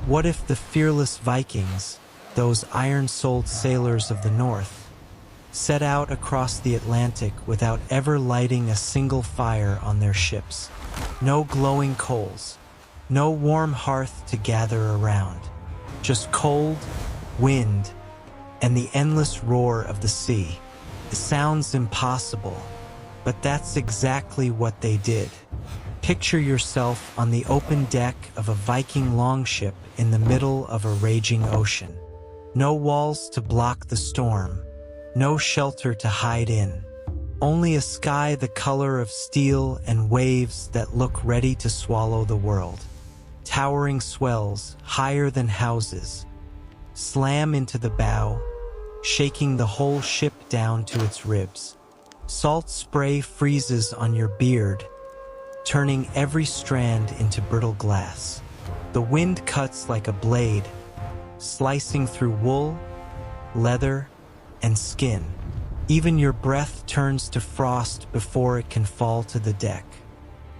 What if the fearless Vikings, those iron-souled sailors of the north, set out across the Atlantic without ever lighting a single fire on their ships? No glowing coals, no warm hearth to gather around, just cold, wind, and the endless roar of the sea. It sounds impossible, but that's exactly what they did. Picture yourself on the open deck of a Viking longship in the middle of a raging ocean. No walls to block the storm, no shelter to hide in. Only a sky the color of steel and waves that look ready to swallow the world. Towering swells, higher than houses, slam into the bow, shaking the whole ship down to its ribs. Salt spray freezes on your beard, turning every strand into brittle glass. The wind cuts like a blade, slicing through wool, leather, and skin. Even your breath turns to frost before it can fall to the deck.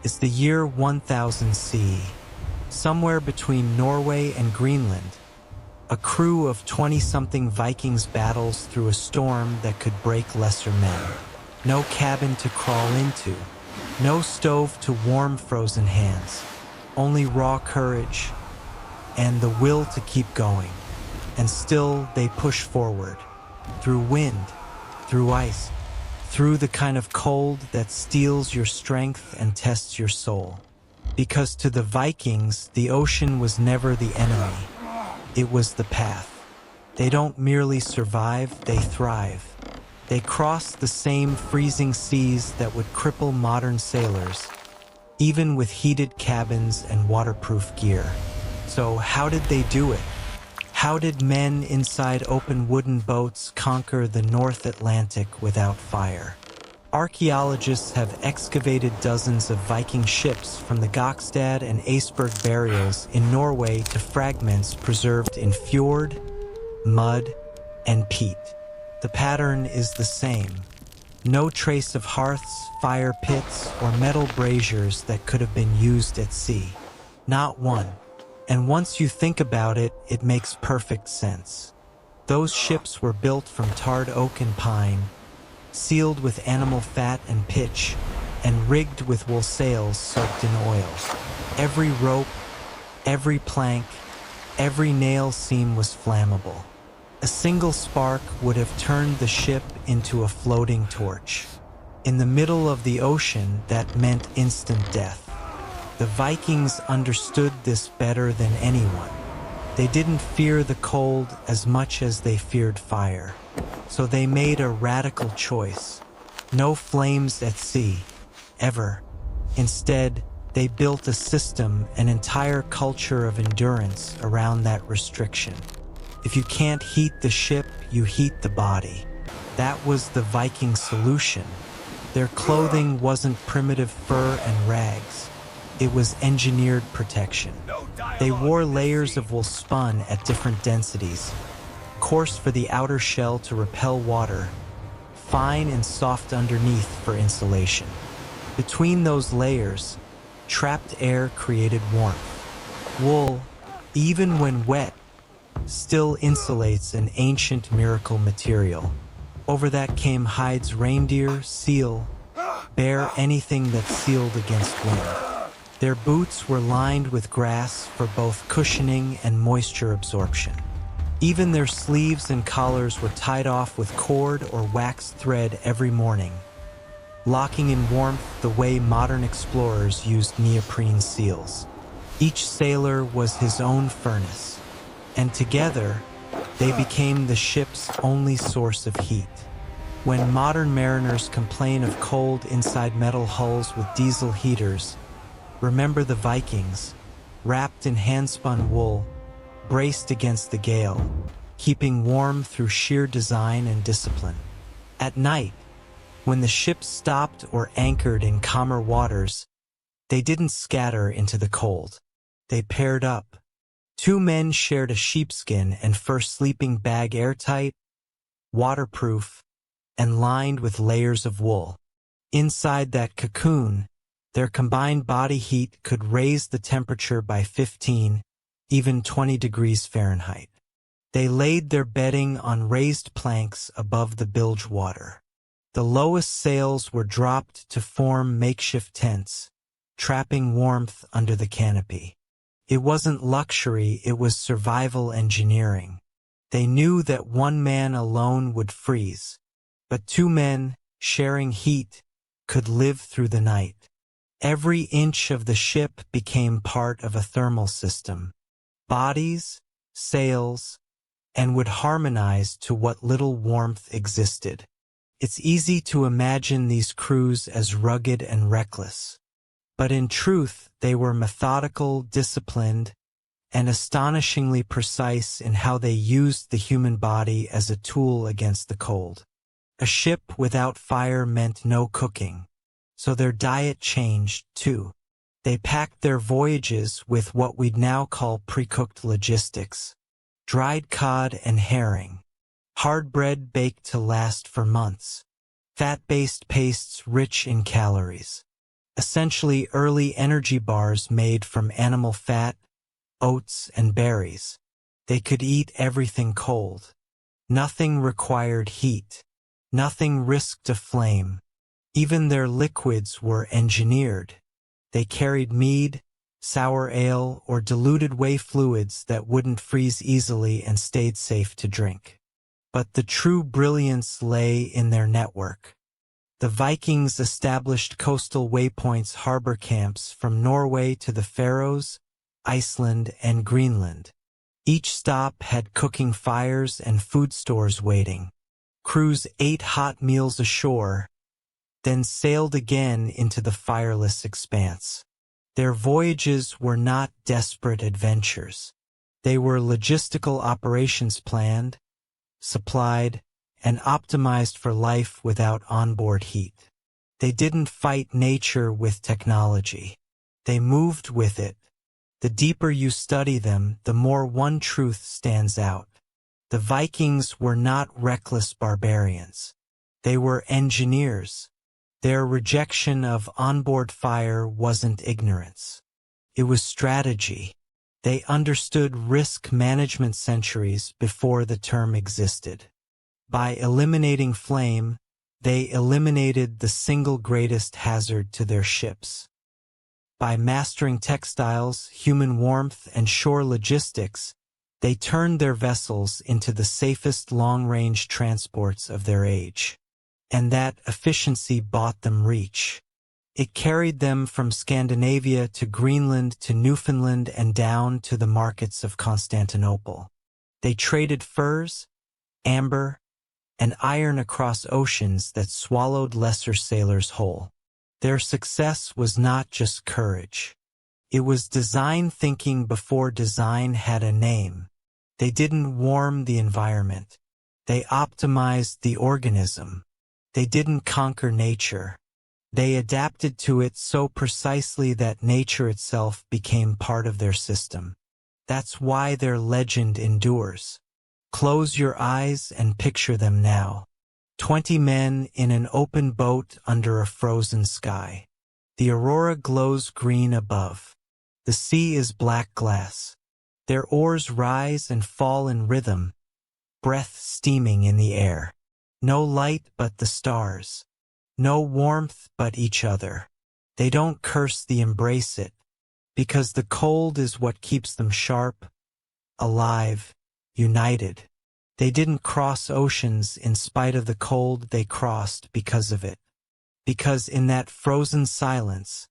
It's the year 1000 CE. Somewhere between Norway and Greenland, a crew of 20-something Vikings battles through a storm that could break lesser men. No cabin to crawl into, no stove to warm frozen hands, only raw courage and the will to keep going. And still they push forward, through wind, through ice, through the kind of cold that steals your strength and tests your soul. Because to the Vikings, the ocean was never the enemy. It was the path. They don't merely survive, they thrive. They cross the same freezing seas that would cripple modern sailors, even with heated cabins and waterproof gear. So how did they do it? How did men inside open wooden boats conquer the North Atlantic without fire? Archaeologists have excavated dozens of Viking ships from the Gokstad and Aesberg burials in Norway to fragments preserved in fjord, mud, and peat. The pattern is the same. No trace of hearths, fire pits, or metal braziers that could have been used at sea. Not one. And once you think about it, it makes perfect sense. Those ships were built from tarred oak and pine, sealed with animal fat and pitch, and rigged with wool sails soaked in oil. Every rope, every plank, every nail seam was flammable. A single spark would have turned the ship into a floating torch. In the middle of the ocean, that meant instant death. The Vikings understood this better than anyone. They didn't fear the cold as much as they feared fire. So they made a radical choice. No flames at sea, ever. Instead, they built a system, an entire culture of endurance around that restriction. If you can't heat the ship, you heat the body. That was the Viking solution. Their clothing wasn't primitive fur and rags. It was engineered protection. They wore layers of wool spun at different densities, coarse for the outer shell to repel water, fine and soft underneath for insulation. Between those layers, trapped air created warmth. Wool, even when wet, still insulates an ancient miracle material. Over that came hides reindeer, seal, bear, anything that sealed against wind. Their boots were lined with grass for both cushioning and moisture absorption. Even their sleeves and collars were tied off with cord or waxed thread every morning, locking in warmth the way modern explorers used neoprene seals. Each sailor was his own furnace, and together, they became the ship's only source of heat. When modern mariners complain of cold inside metal hulls with diesel heaters, remember the Vikings, wrapped in hand-spun wool, braced against the gale, keeping warm through sheer design and discipline. At night, when the ship stopped or anchored in calmer waters, they didn't scatter into the cold. They paired up. 2 men shared a sheepskin and fur sleeping bag, airtight, waterproof, and lined with layers of wool. Inside that cocoon, their combined body heat could raise the temperature by 15, even 20 degrees Fahrenheit. They laid their bedding on raised planks above the bilge water. The lowest sails were dropped to form makeshift tents, trapping warmth under the canopy. It wasn't luxury, it was survival engineering. They knew that one man alone would freeze, but two men, sharing heat, could live through the night. Every inch of the ship became part of a thermal system. Bodies, sails, and would harmonize to what little warmth existed. It's easy to imagine these crews as rugged and reckless. But in truth, they were methodical, disciplined, and astonishingly precise in how they used the human body as a tool against the cold. A ship without fire meant no cooking, so their diet changed too. They packed their voyages with what we'd now call pre-cooked logistics: dried cod and herring, hard bread baked to last for months, fat-based pastes rich in calories. Essentially early energy bars made from animal fat, oats, and berries. They could eat everything cold. Nothing required heat. Nothing risked a flame. Even their liquids were engineered. They carried mead, sour ale, or diluted whey fluids that wouldn't freeze easily and stayed safe to drink. But the true brilliance lay in their network. The Vikings established coastal waypoints, harbor camps from Norway to the Faroes, Iceland, and Greenland. Each stop had cooking fires and food stores waiting. Crews ate hot meals ashore, then sailed again into the fireless expanse. Their voyages were not desperate adventures. They were logistical operations planned, supplied, and optimized for life without onboard heat. They didn't fight nature with technology. They moved with it. The deeper you study them, the more one truth stands out. The Vikings were not reckless barbarians. They were engineers. Their rejection of onboard fire wasn't ignorance. It was strategy. They understood risk management centuries before the term existed. By eliminating flame, they eliminated the single greatest hazard to their ships. By mastering textiles, human warmth, and shore logistics, they turned their vessels into the safest long-range transports of their age. And that efficiency bought them reach. It carried them from Scandinavia to Greenland to Newfoundland and down to the markets of Constantinople. They traded furs, amber, and iron across oceans that swallowed lesser sailors whole. Their success was not just courage. It was design thinking before design had a name. They didn't warm the environment. They optimized the organism. They didn't conquer nature. They adapted to it so precisely that nature itself became part of their system. That's why their legend endures. Close your eyes and picture them now. 20 men in an open boat under a frozen sky. The aurora glows green above. The sea is black glass. Their oars rise and fall in rhythm, breath steaming in the air. No light but the stars. No warmth but each other. They don't curse, they embrace it, because the cold is what keeps them sharp, alive, united. They didn't cross oceans in spite of the cold, they crossed because of it. Because in that frozen silence,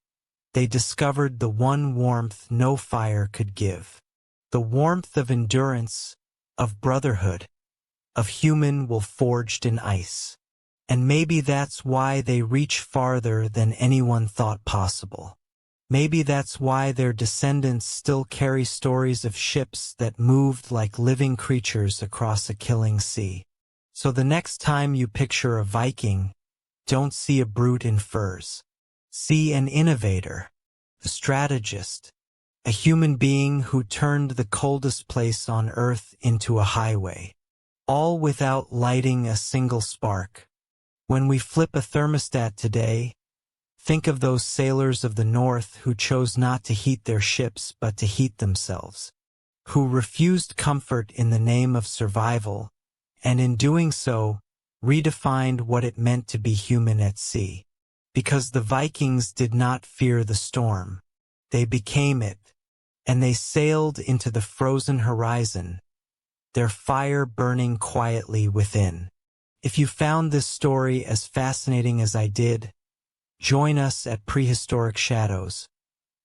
they discovered the one warmth no fire could give. The warmth of endurance, of brotherhood, of human will forged in ice. And maybe that's why they reach farther than anyone thought possible. Maybe that's why their descendants still carry stories of ships that moved like living creatures across a killing sea. So the next time you picture a Viking, don't see a brute in furs. See an innovator, a strategist, a human being who turned the coldest place on earth into a highway, all without lighting a single spark. When we flip a thermostat today, think of those sailors of the North who chose not to heat their ships but to heat themselves. who refused comfort in the name of survival, and in doing so, redefined what it meant to be human at sea. Because the Vikings did not fear the storm. They became it, and they sailed into the frozen horizon, their fire burning quietly within. If you found this story as fascinating as I did, join us at Prehistoric Shadows,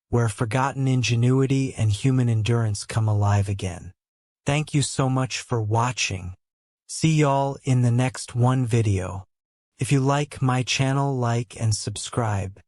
where forgotten ingenuity and human endurance come alive again. Thank you so much for watching. See y'all in the next one video. If you like my channel, like and subscribe.